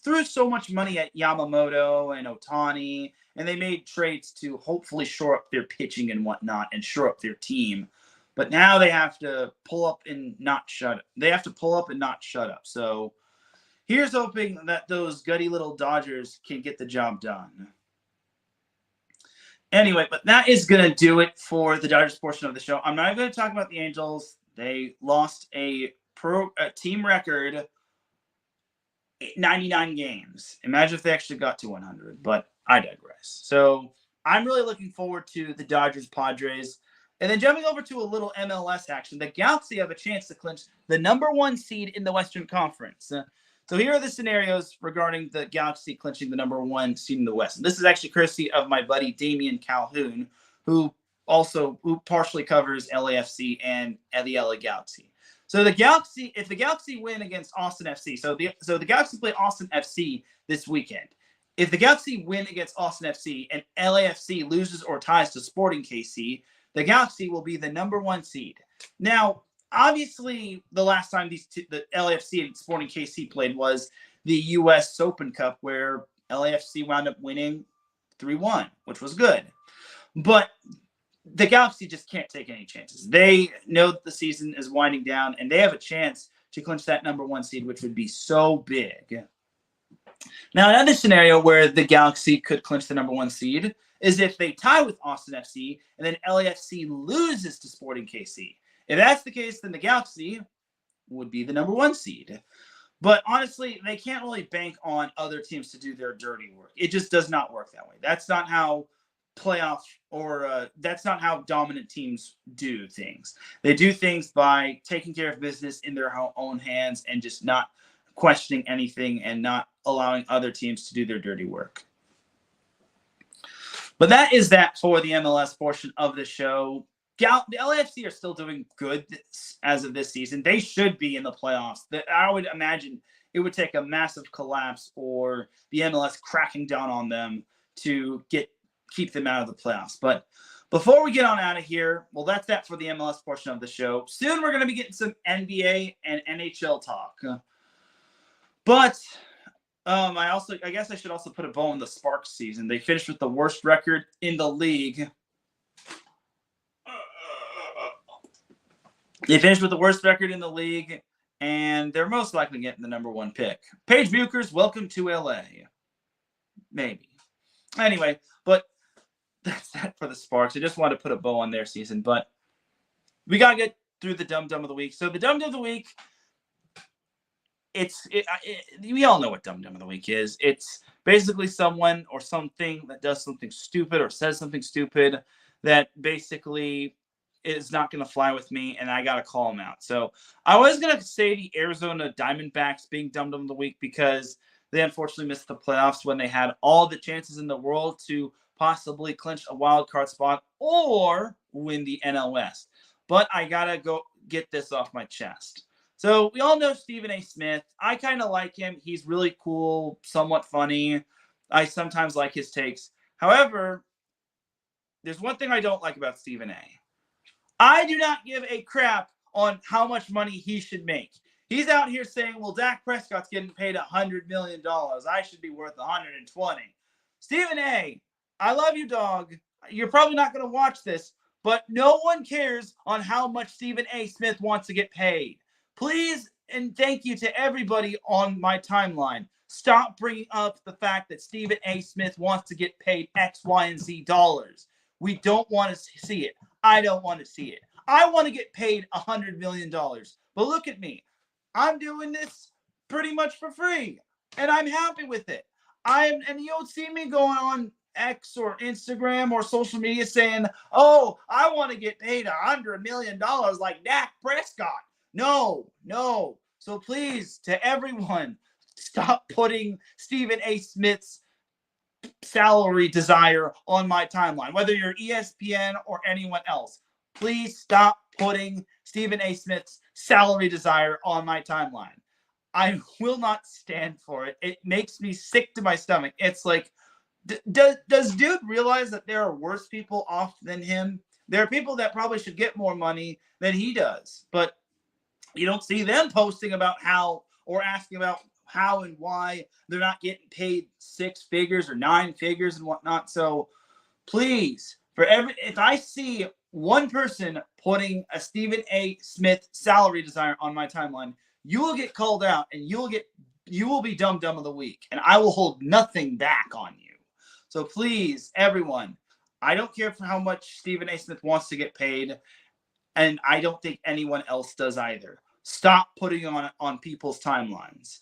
threw so much money at Yamamoto and Ohtani, and they made trades to hopefully shore up their pitching and whatnot and shore up their team. But now they have to pull up and not shut up. They have to pull up and not shut up. So here's hoping that those gutty little Dodgers can get the job done. Anyway, but that is going to do it for the Dodgers portion of the show. I'm not going to talk about the Angels. They lost a team record 99 games. Imagine if they actually got to 100, but I digress. So I'm really looking forward to the Dodgers Padres. And then jumping over to a little MLS action, the Galaxy have a chance to clinch the #1 seed in the Western Conference. So here are the scenarios regarding the Galaxy clinching the #1 seed in the West. And this is actually courtesy of my buddy Damian Calhoun, who partially covers LAFC and the LA Galaxy. So the Galaxy, if the Galaxy win against Austin FC, so the Galaxy play Austin FC this weekend. If the Galaxy win against Austin FC and LAFC loses or ties to Sporting KC, the Galaxy will be the #1 seed. Now, obviously, the last time the LAFC and Sporting KC played was the U.S. Open Cup, where LAFC wound up winning 3-1, which was good. But the Galaxy just can't take any chances. They know that the season is winding down, and they have a chance to clinch that #1 seed, which would be so big. Now, another scenario where the Galaxy could clinch the #1 seed is if they tie with Austin FC and then LAFC loses to Sporting KC. If that's the case, then the Galaxy would be the #1 seed. But honestly, they can't really bank on other teams to do their dirty work. It just does not work that way. That's not how playoff or that's not how dominant teams do things. They do things by taking care of business in their own hands and just not questioning anything and not allowing other teams to do their dirty work. But that is that for the MLS portion of the show. The LAFC are still doing good as of this season. They should be in the playoffs. I would imagine it would take a massive collapse or the MLS cracking down on them to keep them out of the playoffs. But before we get on out of here, well, that's that for the MLS portion of the show. Soon we're going to be getting some NBA and NHL talk. But I guess I should also put a bow in the Sparks season. They finished with the worst record in the league. They finished with the worst record in the league, and they're most likely getting the #1 pick. Paige Buchers, welcome to LA. Maybe. Anyway, but that's that for the Sparks. I just wanted to put a bow on their season, but we got to get through the Dum Dum of the Week. So the Dum Dum of the Week, we all know what Dum Dum of the Week is. It's basically someone or something that does something stupid or says something stupid that basically is not going to fly with me, and I got to call them out. So I was going to say the Arizona Diamondbacks being Dum Dum of the Week because they unfortunately missed the playoffs when they had all the chances in the world to possibly clinch a wild card spot or win the NL West. But I got to go get this off my chest. So we all know Stephen A. Smith. I kind of like him. He's really cool, somewhat funny. I sometimes like his takes. However, there's one thing I don't like about Stephen A. I do not give a crap on how much money he should make. He's out here saying, well, Dak Prescott's getting paid $100 million. I should be worth 120. Stephen A., I love you, dog. You're probably not going to watch this, but no one cares on how much Stephen A. Smith wants to get paid. Please and thank you to everybody on my timeline. Stop bringing up the fact that Stephen A. Smith wants to get paid X, Y, and Z dollars. We don't want to see it. I don't want to see it. I want to get paid $100 million. But look at me. I'm doing this pretty much for free, and I'm happy with it. And you don't see me going on X or Instagram or social media saying, oh, I want to get paid $100 million like Dak Prescott. No. So please, to everyone, stop putting Stephen A. Smith's salary desire on my timeline, whether you're ESPN or anyone else. Please stop putting Stephen A. Smith's salary desire on my timeline. I will not stand for it. It makes me sick to my stomach. It's like, does dude realize that there are worse people off than him? There are people that probably should get more money than he does, but you don't see them posting about how or asking about how and why they're not getting paid 6 figures or 9 figures and whatnot. So please, if I see one person putting a Stephen A. Smith salary desire on my timeline, you will get called out and you will be dumb of the week, and I will hold nothing back on you. So please, everyone, I don't care for how much Stephen A. Smith wants to get paid, and I don't think anyone else does either. Stop putting on people's timelines.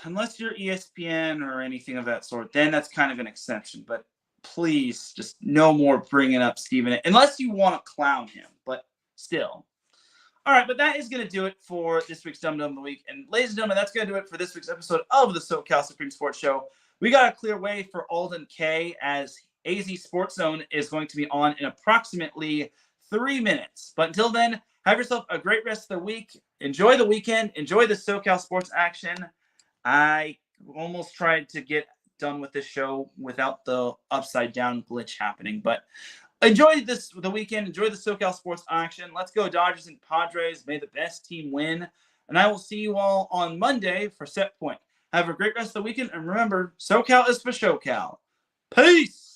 Unless you're ESPN or anything of that sort, then that's kind of an exception. But please, just no more bringing up Stephen A. Unless you want to clown him, but still. All right, but that is going to do it for this week's Dumb of the Week. And ladies and gentlemen, that's going to do it for this week's episode of the SoCal Supreme Sports Show. We got a clear way for Alden K as AZ Sports Zone is going to be on in approximately 3 minutes. But until then, have yourself a great rest of the week. Enjoy the weekend. Enjoy the SoCal sports action. I almost tried to get done with this show without the upside down glitch happening, but enjoy the weekend. Enjoy the SoCal sports action. Let's go Dodgers and Padres. May the best team win. And I will see you all on Monday for Set Point. Have a great rest of the weekend. And remember, SoCal is for SoCal. Peace.